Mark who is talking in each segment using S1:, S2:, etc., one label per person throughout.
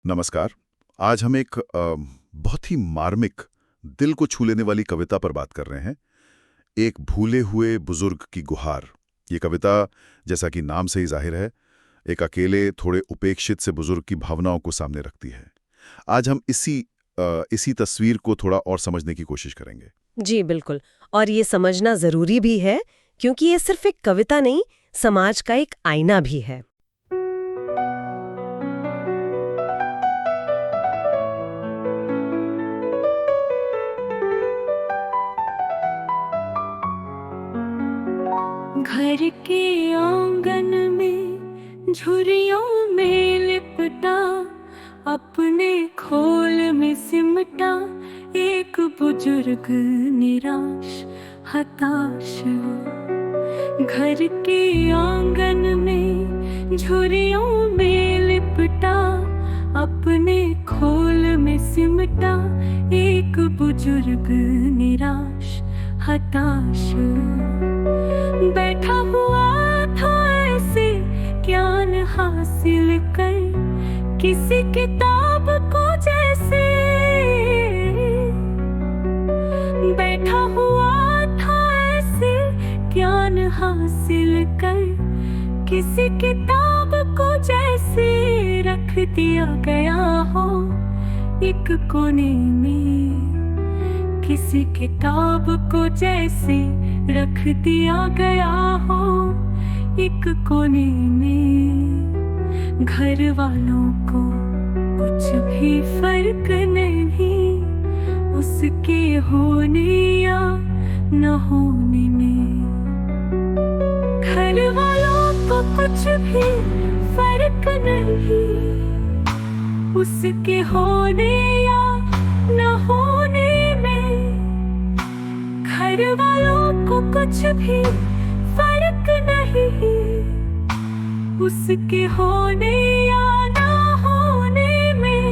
S1: नमस्कार। आज हम एक बहुत ही मार्मिक, दिल को छू लेने वाली कविता पर बात कर रहे हैं। एक भूले हुए बुजुर्ग की गुहार। ये कविता, जैसा कि नाम से ही जाहिर है, एक अकेले, थोड़े उपेक्षित से बुजुर्ग की भावनाओं को सामने रखती है। आज हम इसी तस्वीर को थोड़ा और समझने की कोशिश करेंगे।
S2: जी बिल्कुल। और ये समझना जरूरी भी है, क्योंकि ये सिर्फ एक कविता नहीं, समाज का एक आईना भी है।
S3: घर के आंगन में झुर्रियों में लिपटा, अपने खोल में सिमटा एक बुजुर्ग निराश हताश। घर के आंगन में झुर्रियों में लिपटा, अपने खोल में सिमटा एक बुजुर्ग निराश हताश। बैठा हुआ था ऐसे ज्ञान हासिल कर, किसी किताब को जैसे। बैठा हुआ था ऐसे ज्ञान हासिल कर, किसी किताब को जैसे रख दिया गया हो एक कोने में। किसी किताब को जैसे रख दिया गया हो एक कोने में। घर वालों को कुछ भी फर्क नहीं उसके होने या न होने में। घर वालों को कुछ भी फर्क नहीं उसके होने या न होने में। घर वालों को कुछ भी फर्क नहीं उसके होने या ना होने में।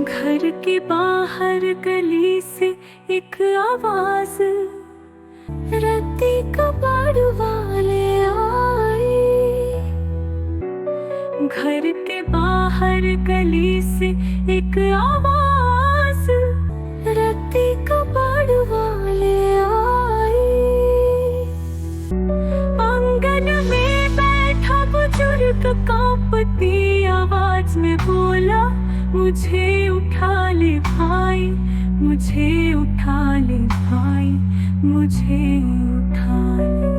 S3: घर के बाहर गली से एक आवाज, रत्ती कबाड़ वाले आए। घर के बाहर गली से एक आवाज, रत्ती कबाड़ वाले आए। आंगन में बैठा बुजुर्ग कांपती आवाज में बोला, मुझे उठा ले भाई, मुझे उठा ले भाई, मुझे उठा ले।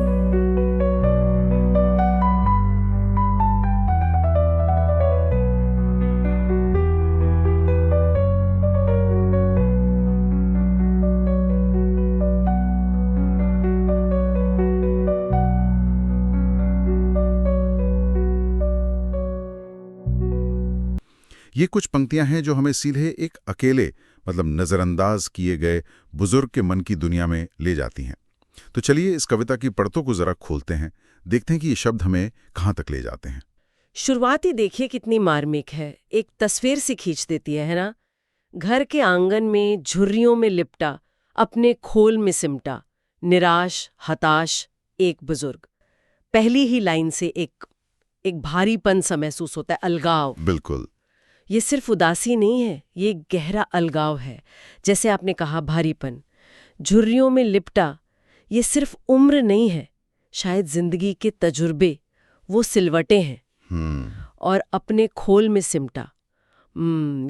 S1: ये कुछ पंक्तियां हैं जो हमें सीधे एक अकेले, मतलब नज़रअंदाज किए गए बुजुर्ग के मन की दुनिया में ले जाती हैं। तो चलिए इस कविता की परतों को जरा खोलते हैं, देखते हैं कि ये शब्द हमें कहाँ तक ले जाते हैं।
S2: शुरुआत ही देखिए कितनी मार्मिक है, एक तस्वीर सी खींच देती है ना। घर के आंगन में झुर्रियों में लिपटा, अपने खोल में सिमटा, निराश हताश एक बुजुर्ग। पहली ही लाइन से एक भारीपन सा महसूस होता है, अलगाव।
S1: बिल्कुल।
S2: ये सिर्फ उदासी नहीं है, ये एक गहरा अलगाव है। जैसे आपने कहा, भारीपन। झुर्रियों में लिपटा, ये सिर्फ उम्र नहीं है, शायद जिंदगी के तजुर्बे, वो सिलवटें हैं। और अपने खोल में सिमटा,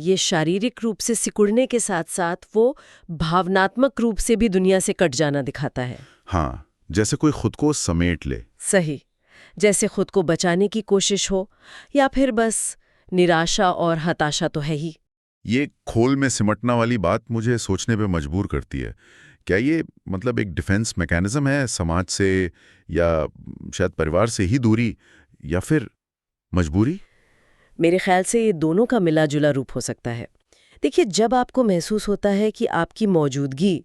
S2: ये शारीरिक रूप से सिकुड़ने के साथ साथ वो भावनात्मक रूप से भी दुनिया से कट जाना दिखाता है।
S1: हाँ, जैसे कोई खुद को समेट ले।
S2: सही, जैसे खुद को बचाने की कोशिश हो, या फिर बस निराशा और हताशा तो है ही।
S1: ये खोल में सिमटना वाली बात मुझे सोचने पे मजबूर करती है। क्या ये मतलब एक डिफेंस मैकेनिज्म है समाज से, या शायद परिवार से ही दूरी, या फिर मजबूरी?
S2: मेरे ख्याल से ये दोनों का मिला जुला रूप हो सकता है। देखिए, जब आपको महसूस होता है कि आपकी मौजूदगी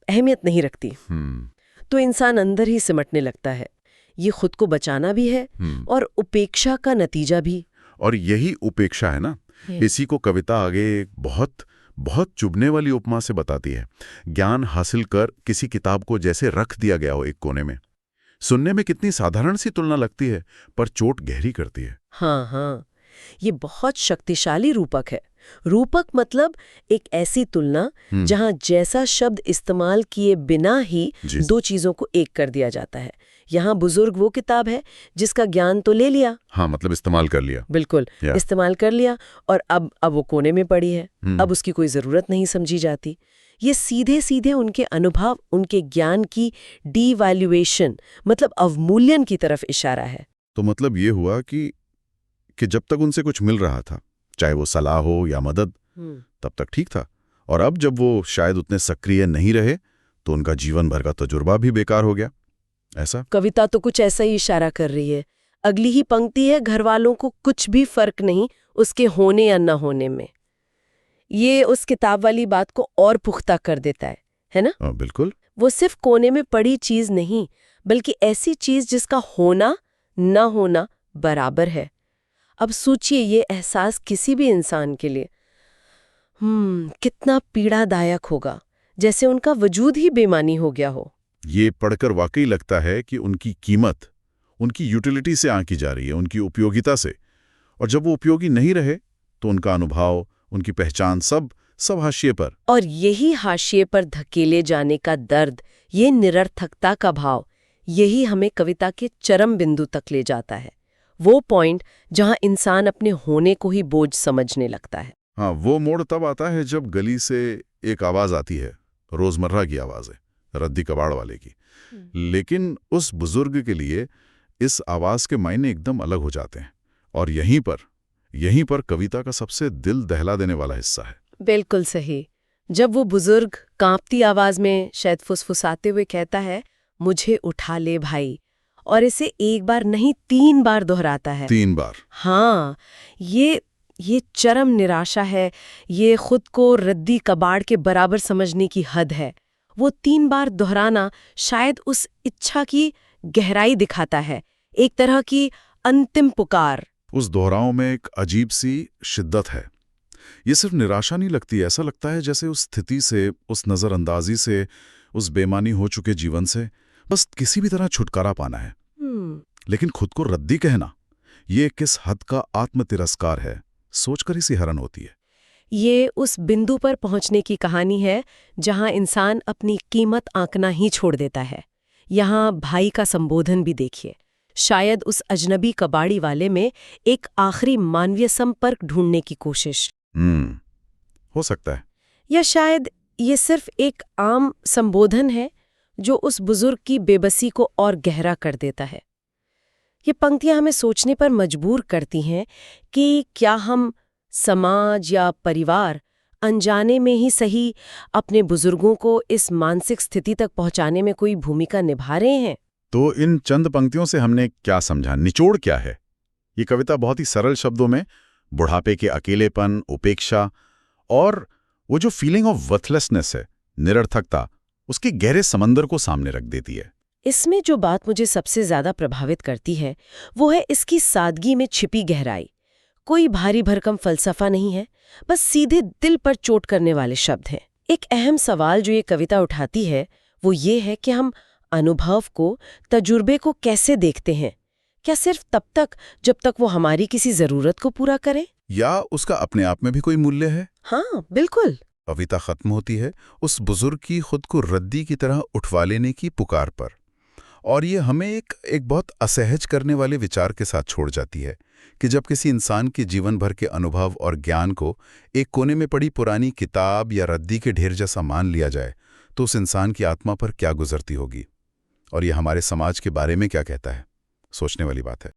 S2: अहमियत नहीं रखती,
S1: हम्म
S2: तो इंसान अंदर ही सिमटने लगता है। ये खुद को बचाना भी है और उपेक्षा का नतीजा भी।
S1: और यही उपेक्षा है ना, इसी को कविता आगे एक बहुत बहुत चुभने वाली उपमा से बताती है। ज्ञान हासिल कर किसी किताब को जैसे रख दिया गया हो एक कोने में। सुनने में कितनी साधारण सी तुलना लगती है, पर चोट गहरी करती है।
S2: हाँ, ये बहुत शक्तिशाली रूपक है। रूपक मतलब एक ऐसी तुलना जहां जैसा शब्द इस्तेमाल किए बिना ही दो चीजों को एक कर दिया जाता है। यहाँ बुजुर्ग वो किताब है जिसका ज्ञान तो ले लिया,
S1: हाँ, मतलब इस्तेमाल कर लिया,
S2: बिल्कुल इस्तेमाल कर लिया, और अब वो कोने में पड़ी है। अब उसकी कोई जरूरत नहीं समझी जाती। ये सीधे सीधे उनके अनुभव, उनके ज्ञान की डीवैल्यूएशन, मतलब अवमूल्यन की तरफ इशारा है।
S1: तो मतलब ये हुआ कि जब तक उनसे कुछ मिल रहा था, चाहे वो सलाह हो या मदद, तब तक ठीक था। और अब जब वो शायद उतने सक्रिय नहीं रहे, तो उनका जीवन भर का तजुर्बा भी बेकार हो गया। ऐसा
S2: कविता तो कुछ ऐसा ही इशारा कर रही है। अगली ही पंक्ति है, घर वालों को कुछ भी फर्क नहीं उसके होने या न होने में। ये उस किताब वाली बात को और पुख्ता कर देता है ना?
S1: बिल्कुल।
S2: वो सिर्फ कोने में पड़ी चीज नहीं, बल्कि ऐसी चीज जिसका होना न होना बराबर है। अब सोचिए, ये एहसास किसी भी इंसान के लिए कितना पीड़ादायक होगा, जैसे उनका वजूद ही बेमानी हो गया हो।
S1: ये पढ़कर वाकई लगता है कि उनकी कीमत उनकी यूटिलिटी से आंकी जा रही है, उनकी उपयोगिता से। और जब वो उपयोगी नहीं रहे, तो उनका अनुभव, उनकी पहचान सब हाशिए पर।
S2: और यही हाशिए पर धकेले जाने का दर्द, ये निरर्थकता का भाव, यही हमें कविता के चरम बिंदु तक ले जाता है। वो पॉइंट जहां इंसान अपने होने को ही बोझ समझने लगता है।
S1: हाँ, वो मोड़ तब आता है जब गली से एक आवाज आती है, रोजमर्रा की आवाज है, रद्दी कबाड़ वाले की। लेकिन उस बुजुर्ग के लिए इस आवाज के मायने एकदम अलग हो जाते हैं। और यहीं पर कविता का सबसे दिल दहला देने वाला हिस्सा है।
S2: बिल्कुल सही। जब वो बुजुर्ग कांपती आवाज में, शायद फुसफुसाते हुए कहता है, मुझे उठा ले भाई, और इसे एक बार नहीं 3 बार दोहराता है।
S1: 3 बार?
S2: हाँ, ये चरम निराशा है। ये खुद को रद्दी कबाड़ के बराबर समझने की हद है। वो 3 बार दोहराना शायद उस इच्छा की गहराई दिखाता है, एक तरह की अंतिम पुकार।
S1: उस दोहराव में एक अजीब सी शिद्दत है। ये सिर्फ निराशा नहीं लगती, ऐसा लगता है जैसे उस स्थिति से, उस नजरअंदाजी से, उस बेमानी हो चुके जीवन से बस किसी भी तरह छुटकारा पाना है। लेकिन खुद को रद्दी कहना, ये किस हद का आत्म तिरस्कार है, सोचकर ही सी हैरान होती है।
S2: ये उस बिंदु पर पहुंचने की कहानी है जहां इंसान अपनी कीमत आंकना ही छोड़ देता है। यहाँ भाई का संबोधन भी देखिए। शायद उस अजनबी कबाड़ी वाले में एक आखिरी मानवीय संपर्क ढूंढने की कोशिश।
S1: हो सकता है।
S2: या शायद ये सिर्फ एक आम संबोधन है जो उस बुजुर्ग की बेबसी को और गहरा कर देता है। ये पंक्तियां हमें सोचने पर मजबूर करती हैं कि क्या हम समाज या परिवार अनजाने में ही सही अपने बुजुर्गों को इस मानसिक स्थिति तक पहुंचाने में कोई भूमिका निभा रहे हैं।
S1: तो इन चंद पंक्तियों से हमने क्या समझा, निचोड़ क्या है? ये कविता बहुत ही सरल शब्दों में बुढ़ापे के अकेलेपन, उपेक्षा और वो जो फीलिंग ऑफ वर्थलेसनेस है, निरर्थकता, उसके गहरे समंदर को सामने रख देती है।
S2: इसमें जो बात मुझे सबसे ज्यादा प्रभावित करती है वो है इसकी सादगी में छिपी गहराई। कोई भारी भरकम फलसफा नहीं है, बस सीधे दिल पर चोट करने वाले शब्द हैं। एक अहम सवाल जो ये कविता उठाती है वो ये है कि हम अनुभव को, तजुर्बे को कैसे देखते हैं? क्या सिर्फ तब तक जब तक वो हमारी किसी जरूरत को पूरा करे,
S1: या उसका अपने आप में भी कोई मूल्य है?
S2: हाँ, बिल्कुल।
S1: कविता खत्म होती है उस बुजुर्ग की खुद को रद्दी की तरह उठवा लेने की पुकार पर, और ये हमें एक बहुत असहज करने वाले विचार के साथ छोड़ जाती है कि जब किसी इंसान के जीवन भर के अनुभव और ज्ञान को एक कोने में पड़ी पुरानी किताब या रद्दी के ढेर जैसा मान लिया जाए, तो उस इंसान की आत्मा पर क्या गुजरती होगी, और ये हमारे समाज के बारे में क्या कहता है? सोचने वाली बात है।